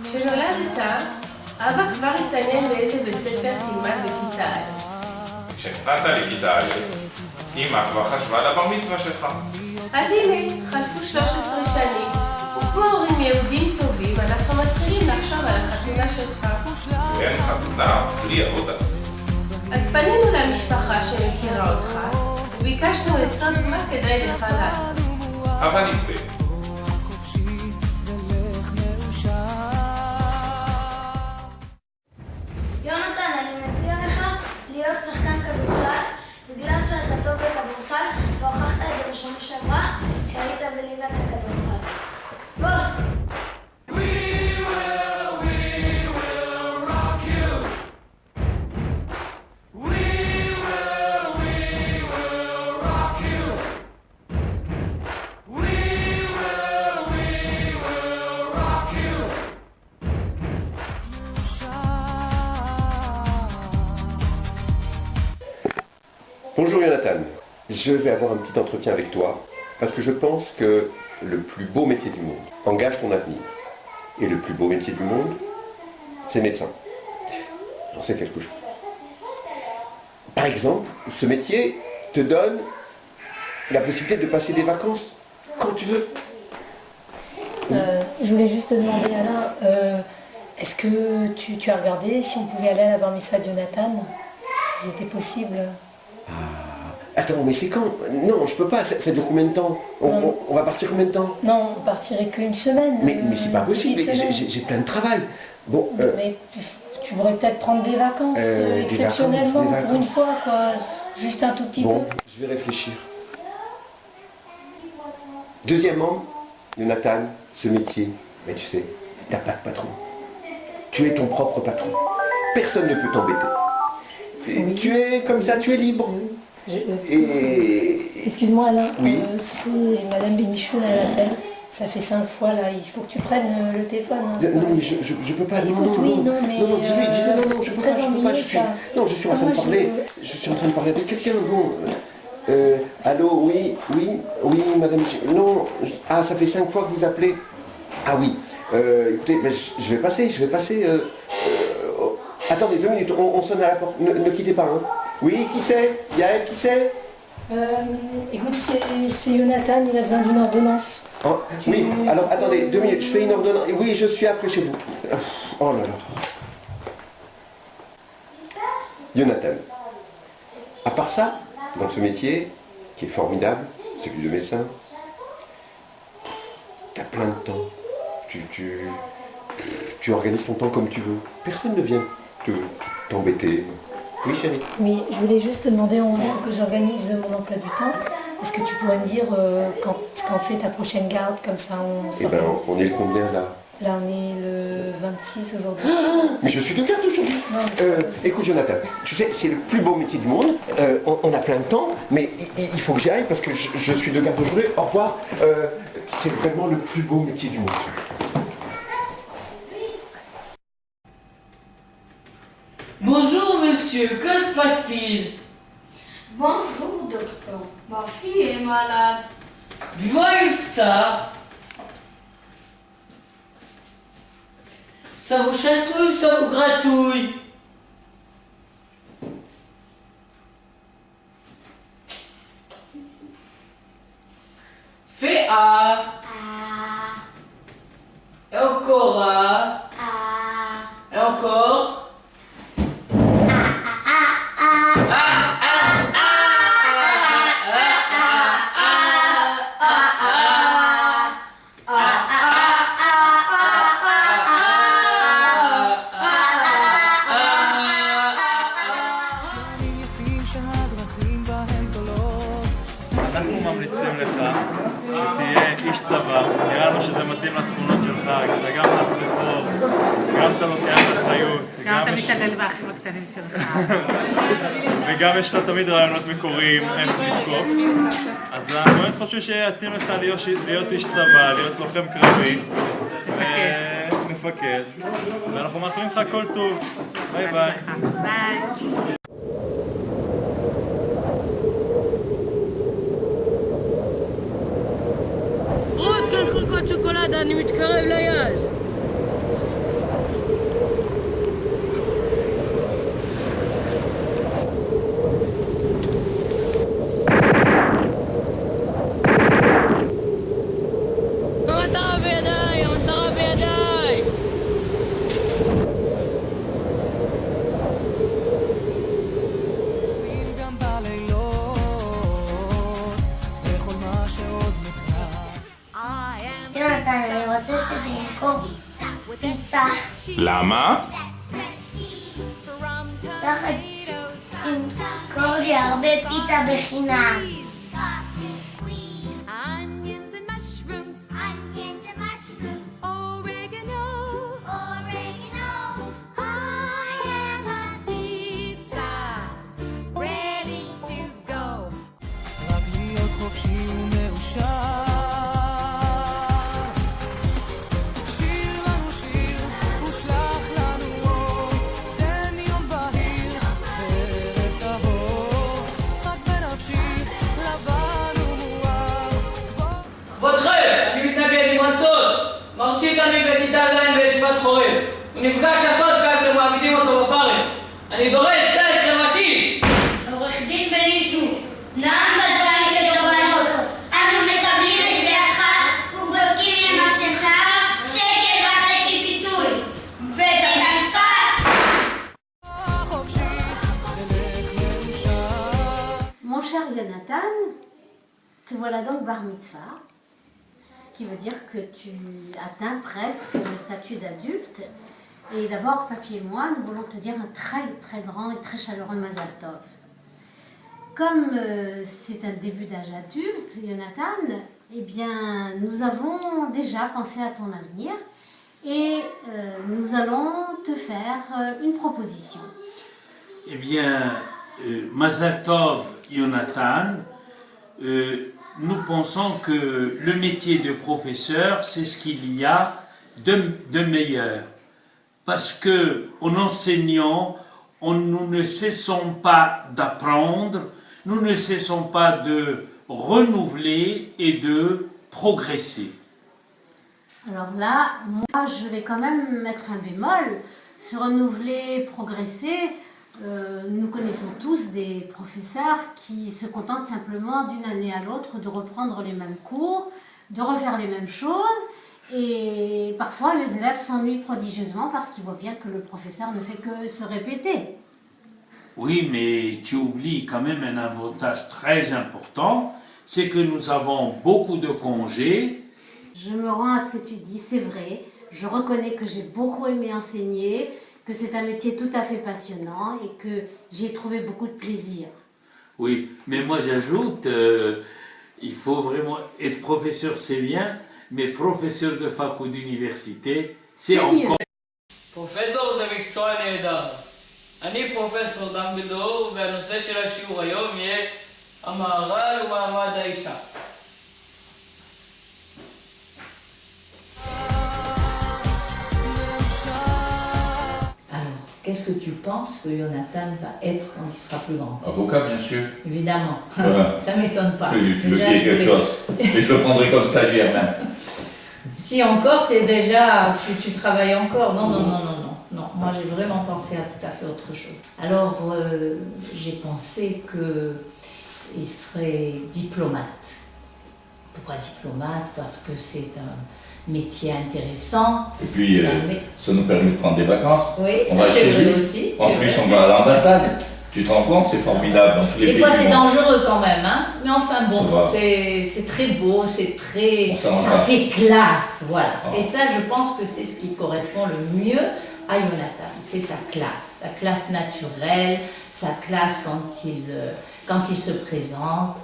כשנולדת, אבא כבר התעניין באיזה בית ספר תלמד בכיתה א'. כשנכנסת לכיתה א', אמא כבר חשבה על הבר מצווה שלך. אז הנה, חלפו 13 שנים, וכמו הורים יהודים טובים, אנחנו מתחילים לחשוב על החתונה שלך. ואין חתונה בלי עבודה. אז פנינו למשפחה שמכירה אותך, וביקשנו עצות מה כדאי לך לעשות. הבה נצפה. יונתן, אני מציע לך להיות שחקן כדורסל בגלל שאתה טוב בכדורסל והוכחת את זה בשנה שעברה כשהיית בליגת הכדורסל. בוס! Bonjour Jonathan, je vais avoir un petit entretien avec toi parce que je pense que le plus beau métier du monde engage ton avenir. Et le plus beau métier du monde, c'est médecin. J'en sais quelque chose. Par exemple, ce métier te donne la possibilité de passer des vacances quand tu veux. Je voulais juste te demander, Alain, est-ce que tu as regardé si on pouvait aller à la bar mitzvah de Jonathan? Si c'était possible? Attends, mais c'est quand? Non, je peux pas, ça dure combien de temps? On va partir combien de temps? Non, on partirait qu'une semaine. Mais c'est pas possible, j'ai plein de travail. Bon, mais tu pourrais peut-être prendre des vacances exceptionnellement, des vacances. pour une fois, quoi. Juste un tout petit Bon, peu. je vais réfléchir. Deuxièmement, Jonathan, ce métier, mais tu sais, t'as pas de patron. Tu es ton propre patron. Personne ne peut t'embêter. Oui. Tu es comme ça, tu es libre. Et... Excuse-moi, Alain, Oui. c'est Madame Bénichou, elle appelle. Ça fait 5 fois, là, il faut que tu prennes le téléphone. Hein, Non, mais je peux pas. Écoute, oui, non, mais... Non, je lui ai dit, non, je peux pas, je suis en train de moi, parler. Je suis en train de parler avec quelqu'un, bon. Allô, oui, madame, non, ça fait 5 fois que vous appelez. Ah oui, écoutez, mais je vais passer, attendez 2 minutes, on sonne à la porte, ne quittez pas, hein. Oui, qui c'est? Yael, qui c'est? Écoute, c'est Jonathan, il a besoin d'une ordonnance. Oh, oui, alors attendez, 2 minutes, je fais une ordonnance, oui, je suis après chez vous. Oh là là. Jonathan, à part ça, dans ce métier, qui est formidable, celui de médecin, t'as plein de temps. Tu organises ton temps comme tu veux. Personne ne vient t'embêter. Oui, chérie. Oui, je voulais juste te demander, on veut que j'organise mon emploi du temps. Est-ce que tu pourrais me dire quand fait ta prochaine garde, comme ça on Eh ben, on est le combien là? Là, on est le 26 aujourd'hui. Mais je suis de garde aujourd'hui. Écoute Jonathan, tu sais, c'est le plus beau métier du monde. On a plein de temps, mais il faut que j'y aille parce que je suis de garde aujourd'hui. Au revoir. C'est vraiment le plus beau métier du monde. Bonjour monsieur, que se passe-t-il? Bonjour, docteur. Ma fille est malade. Voyez ça. Ça vous chatouille, ça vous gratouille. Fais A. Et encore A. Et encore. אנחנו ממליצים לך שתהיה איש צבא, נראה לנו שזה מתאים לתכונות שלך, אתה גם מצליחור, גם אתה לוקח אחריות, גם אתה מתעלל באחים הקטנים שלך. וגם יש לך תמיד רעיונות מקוריים איך לתקוף. אז אנחנו באמת חושבים שיתאים לך להיות איש צבא, להיות לוחם קרבי. מפקד. ואנחנו מאחלים לך כל טוב. ביי ביי. ביי. עוד כאן חלקות שוקולד, אני מתקרב ליד. יונתן, אני רוצה שתמכור פיצה. למה? ככה תמכור לי הרבה פיצה בחינם. כבודכם, אני מתנגד נמרצות. מרשי תלמיד בכיתה ז' בישיבת חורב. הוא נפגע קשות כאשר מעמידים אותו בפרך. אני דורש צדק חברתי! עורך דין בנישו, נעם בדברים כדורבנות. אנו מקבלים את תביעתך ובודקים למשך שקל וחצי פיצוי. בית המשפט! Mon cher Jonathan, te voilà donc bar mitzvah, ce qui veut dire que tu atteins presque le statut d'adulte. Et d'abord, Papy et moi, nous voulons te dire un très très grand et très chaleureux Mazal Tov. Comme c'est un début d'âge adulte, Jonathan, eh bien, nous avons déjà pensé à ton avenir et nous allons te faire une proposition. Eh bien, Mazal Tov, Jonathan, nous pensons que le métier de professeur, c'est ce qu'il y a de meilleur. Parce que, en enseignant, nous ne cessons pas d'apprendre, nous ne cessons pas de renouveler et de progresser. Alors là, moi, je vais quand même mettre un bémol. Se renouveler, progresser, nous connaissons tous des professeurs qui se contentent simplement d'une année à l'autre de reprendre les mêmes cours, de refaire les mêmes choses. Et parfois, les élèves s'ennuient prodigieusement parce qu'ils voient bien que le professeur ne fait que se répéter. Oui, mais tu oublies quand même un avantage très important, c'est que nous avons beaucoup de congés. Je me rends à ce que tu dis, c'est vrai. Je reconnais que j'ai beaucoup aimé enseigner, que c'est un métier tout à fait passionnant et que j'ai trouvé beaucoup de plaisir. Oui, mais moi j'ajoute, il faut vraiment être professeur, c'est bien, mais professeur de fac ou d'université, c'est encore... פרופסור זה מקצוע נהדר. אני פרופסור דמבלדור, והנושא של השיעור היום יהיה המהר"ל ומעמד האישה. Alors, qu'est-ce que tu penses que Jonathan va être quand il sera plus grand? Avocat, bien sûr. Évidemment, Voilà. ça m'étonne pas. Tu veux Déjà, dire quelque chose. Et je le prendrai comme stagiaire même. Si encore, tu travailles encore. Non, non, non, non, non, non. Moi, j'ai vraiment pensé à tout à fait autre chose. Alors, j'ai pensé qu'il serait diplomate. Pourquoi diplomate? Parce que c'est un métier intéressant. Et puis, ça nous permet de prendre des vacances. Oui, on ça va c'est chez vrai lui. aussi. En plus, on va à l'ambassade. Tu te rends compte, c'est formidable dans tous les pays. Des fois, du c'est monde. dangereux quand même, hein. Mais enfin bon, Ça va. c'est très beau, c'est très, On s'en ça va. fait classe, voilà. Ah. Et ça, je pense que c'est ce qui correspond le mieux à Jonathan. C'est sa classe naturelle, sa classe quand il se présente.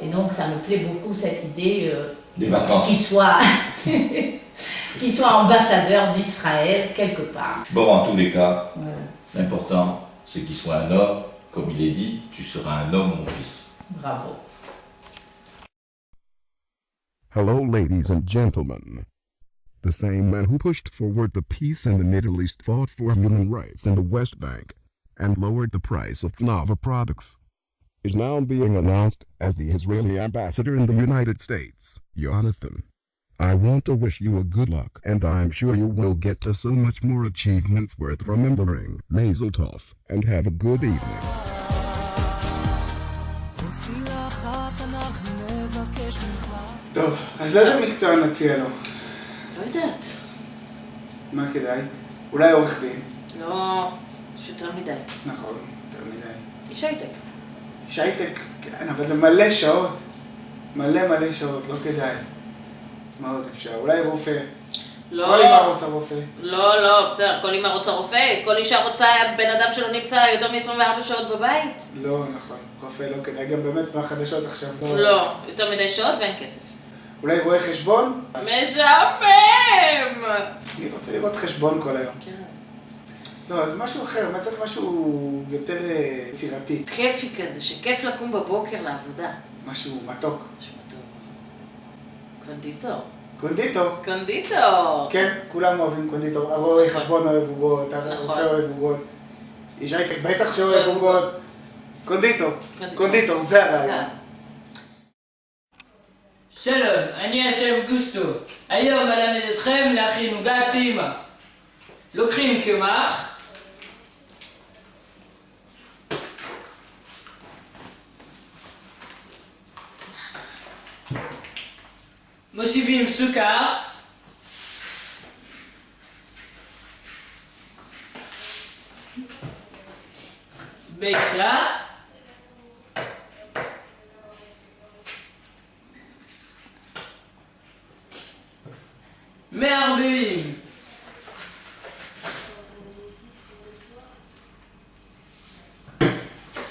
Et donc, ça me plaît beaucoup cette idée Des vacances. qu'il soit ambassadeur d'Israël quelque part. Bon, en tous les cas, Voilà. l'important, c'est qu'il soit un homme. Comme il est dit, tu seras un homme, mon fils. Bravo. Hello, ladies and gentlemen. The same man who pushed forward the peace in the Middle East fought for human rights in the West Bank and lowered the price of Nava products is now being announced as the Israeli ambassador in the United States. Jonathan, I want to wish you a good luck, and I'm sure you will get to so much more achievements worth remembering. Mazel tov, and have a good evening. טוב, אז איזה מקצוע נציע לו? לא יודעת. מה כדאי? אולי עורך דין? לא, יש יותר מדי. נכון, יותר מדי. איש הייטק. איש הייטק, כן, אבל זה מלא שעות. מלא שעות, לא כדאי. מה עוד אפשר? אולי רופא. לא. כל אמא רוצה רופא. לא, בסדר, כל אמא רוצה רופא, כל אישה רוצה בן אדם שלא נמצא יותר מ-24 שעות בבית. לא, נכון. רופא לא כדאי, גם באמת מהחדשות עכשיו. לא, יותר מדי שעות ואין כסף. אולי רואה חשבון? משעמם! אני רוצה לראות חשבון כל היום. כן. לא, אז משהו אחר, מה צריך משהו יותר יצירתי? כיפי כזה, שכיף לקום בבוקר לעבודה. משהו מתוק. משהו מתוק. קונדיטור. קונדיטור. קונדיטור. כן, כולם אוהבים קונדיטור. הרואי חשבון אוהב עוגות, הרופא אוהב עוגות. ישי בטח שאוהב עוגות. קונדיטור. קונדיטור, זה הרעיון. שלום, אני השף גוסטו. היום אלמד אתכם להכין עוגת טעימה. לוקחים קמח, מוסיפים סוכר, ביצה, מערבבים.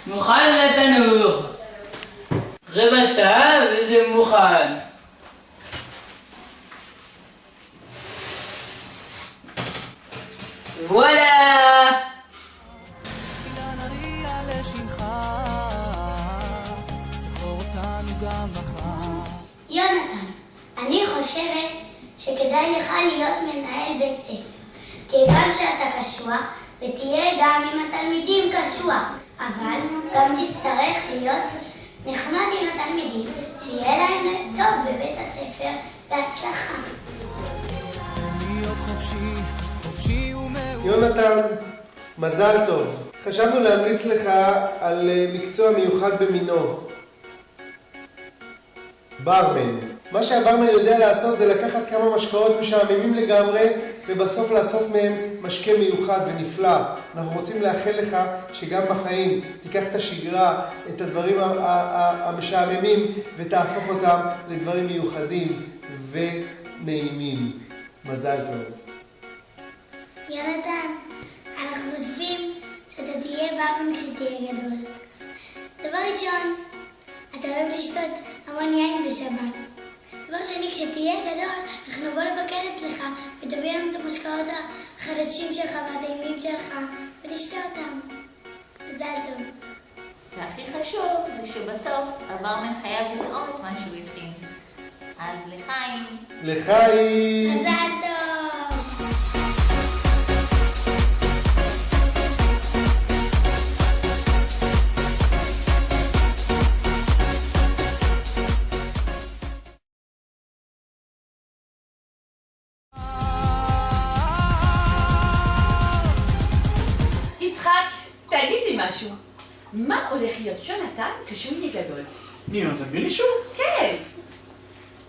מוכן לתנור. רבע שעה וזה מוכן. וואלה! יונתן, אני חושבת שכדאי לך להיות מנהל בית ספר, כיוון שאתה קשוח ותהיה גם עם התלמידים קשוח, אבל גם תצטרך להיות נחמד עם התלמידים, שיהיה להם טוב בבית הספר בהצלחה. יונתן, מזל טוב. חשבנו להמליץ לך על מקצוע מיוחד במינו. ברמן. מה שהברמן יודע לעשות זה לקחת כמה משקאות משעממים לגמרי ובסוף לעשות מהם משקה מיוחד ונפלא. אנחנו רוצים לאחל לך שגם בחיים תיקח את השגרה, את הדברים המשעממים ותהפוך אותם לדברים מיוחדים ונעימים. מזל טוב. יונתן, אנחנו חושבים שאתה תהיה ברמן כשתהיה גדול. דבר ראשון, אתה אוהב לשתות המון יין בשבת. דבר שני, כשתהיה גדול, אנחנו נבוא לבקר אצלך ותביא לנו את המשקאות החדשים שלך והטעימים שלך ונשתה אותם. מזל טוב. והכי חשוב זה שבסוף הברמן חייב לטעום את מה שהוא הכין. אז לחיים. לחיים. מזל טוב. תגיד לי משהו, מה הולך להיות יונתן כשהוא יהיה גדול? מי יונתן? מישהו? כן.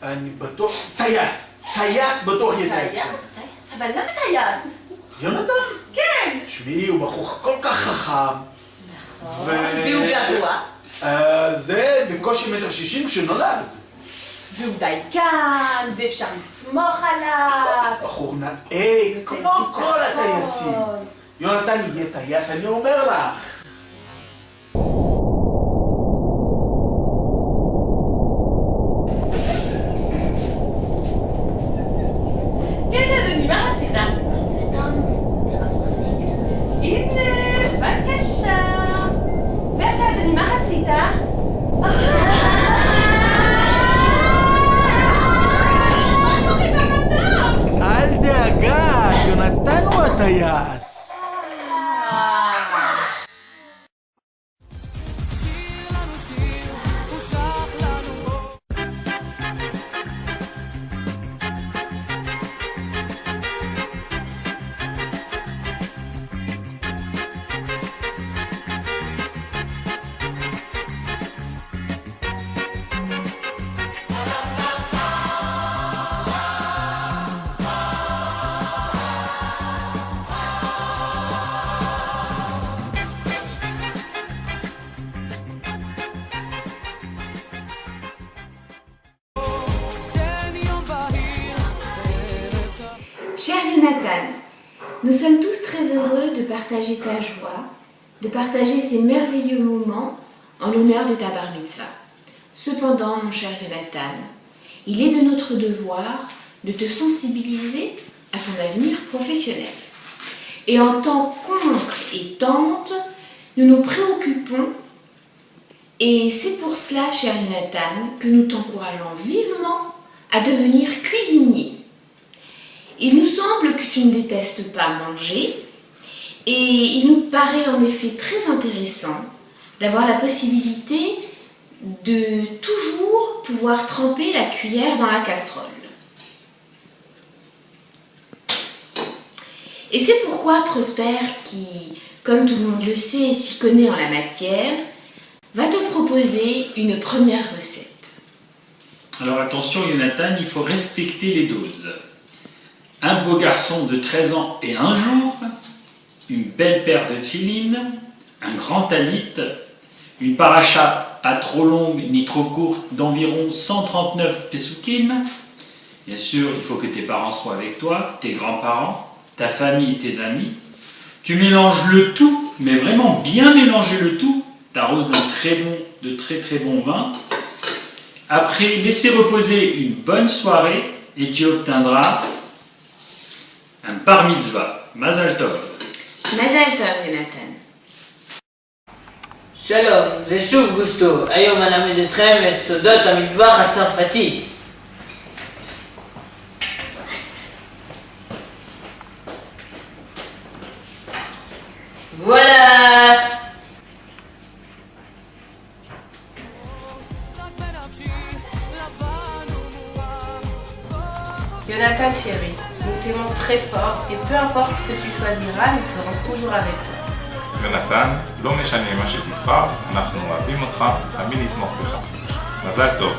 אני בטוח... טייס! טייס בטוח יהיה טייס. טייס? אבל למה טייס? יונתן? כן. תשמעי, הוא בחור כל כך חכם. נכון. והוא גבוה? זה בקושי 1.60 כשהוא נולד. והוא דייקן, ואפשר לסמוך עליו. בחור נאה, כמו כל הטייסים. יונתן יהיה טייס, אני אומר לך. כן, אדוני, מה רצית? הנה, בבקשה. ואתה, אדוני, מה רצית? אל דאגה, יונתן הוא הטייס. Cher Jonathan, nous sommes tous très heureux de partager ta joie, de partager ces merveilleux moments en l'honneur de ta bar mitzvah. Cependant, mon cher Jonathan, il est de notre devoir de te sensibiliser à ton avenir professionnel. Et en tant qu'oncle et tante, nous nous préoccupons et c'est pour cela, cher Jonathan, que nous t'encourageons vivement à devenir cuisinier. Il nous semble que tu ne détestes pas manger et il nous paraît en effet très intéressant d'avoir la possibilité de toujours pouvoir tremper la cuillère dans la casserole. Et c'est pourquoi Prosper, qui, comme tout le monde le sait, s'y connaît en la matière, va te proposer une première recette. Alors attention Jonathan, il faut respecter les doses. Un beau garçon de 13 ans et un jour, une belle paire de tefilines, un grand talit, une paracha pas trop longue ni trop courte d'environ 139 pesukim. Bien sûr, il faut que tes parents soient avec toi, tes grands-parents, ta famille, tes amis. Tu mélanges le tout, mais vraiment bien mélanger le tout. T'arroses de très bon vin. Après, laissez reposer une bonne soirée et tu obtiendras un bar mitzvah. Mazal tov. Mazal tov, Jonathan. שלום, זה שוב גוסטו. היום אלמד אתכם את סודות המטבח הצרפתי. וואלה! Jonathan chéri, nous t'aimons très fort et peu importe ce que tu choisiras, nous serons toujours avec toi. יונתן, לא משנה מה שתבחר, אנחנו אוהבים אותך, תמיד נתמוך בך. מזל טוב.